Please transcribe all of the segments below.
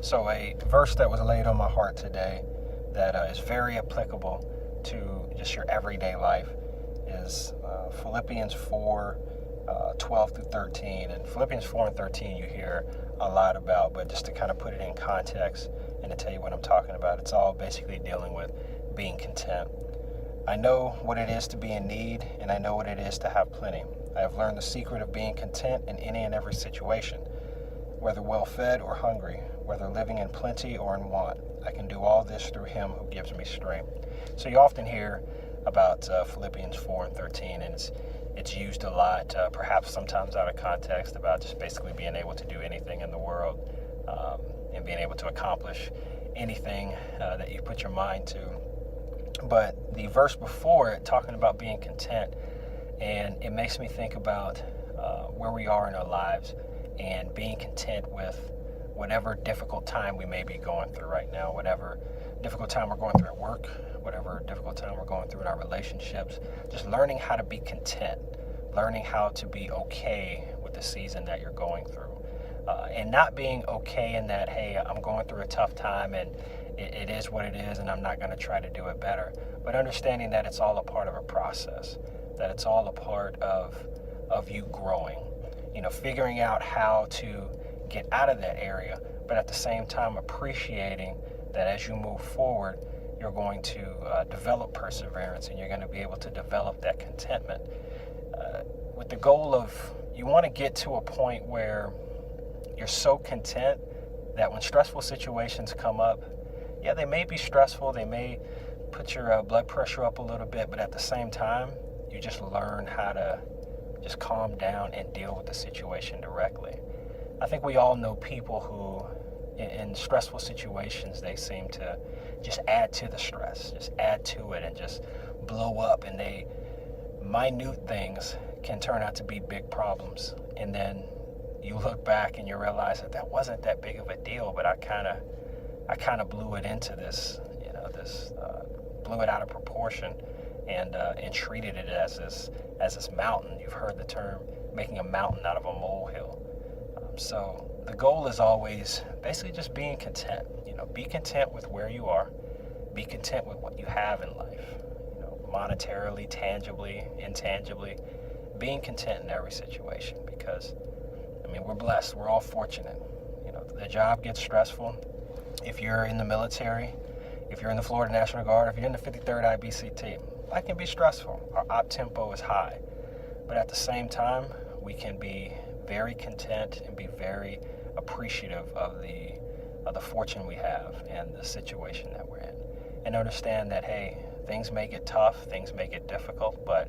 So a verse that was laid on my heart today that is very applicable to just your everyday life is Philippians 4, 12 through 13. And Philippians 4 and 13 you hear a lot about, but just to kind of put it in context and to tell you what I'm talking about, it's all basically dealing with being content. I know what it is to be in need, and I know what it is to have plenty. I have learned the secret of being content in any and every situation, whether well-fed or hungry, whether living in plenty or in want. I can do all this through him who gives me strength. So you often hear about Philippians 4 and 13, and it's used a lot, perhaps sometimes out of context, about just basically being able to do anything in the world and being able to accomplish anything that you put your mind to. But the verse before it, talking about being content, and it makes me think about where we are in our lives and being content with whatever difficult time we may be going through right now, whatever difficult time we're going through at work, whatever difficult time we're going through in our relationships, just learning how to be content, learning how to be okay with the season that you're going through. And not being okay in that, hey, I'm going through a tough time and it is what it is and I'm not going to try to do it better. But understanding that it's all a part of a process, that it's all a part of you growing, figuring out how to get out of that area, but at the same time appreciating that as you move forward, you're going to develop perseverance and you're going to be able to develop that contentment with the goal of you want to get to a point where you're so content that when stressful situations come up, yeah, they may be stressful, they may put your blood pressure up a little bit, but at the same time, you just learn how to just calm down and deal with the situation directly. I think we all know people who, in stressful situations, they seem to just add to the stress, just add to it and just blow up, and minute things can turn out to be big problems. And then you look back and you realize that wasn't that big of a deal, but I kind of blew it into this, blew it out of proportion and treated it as this mountain. You've heard the term making a mountain out of a molehill. So the goal is always basically just being content. Be content with where you are. Be content with what you have in life. Monetarily, tangibly, intangibly. Being content in every situation because, we're blessed. We're all fortunate. The job gets stressful. If you're in the military, if you're in the Florida National Guard, if you're in the 53rd IBCT, life can be stressful. Our op tempo is high. But at the same time, we can be very content and be very appreciative of the fortune we have and the situation that we're in. And understand that, hey, things may get tough, things may get difficult, but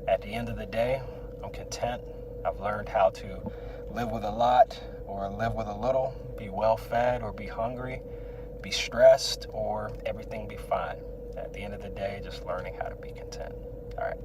at the end of the day, I'm content. I've learned how to live with a lot or live with a little, be well fed or be hungry, be stressed or everything be fine. At the end of the day, just learning how to be content. All right.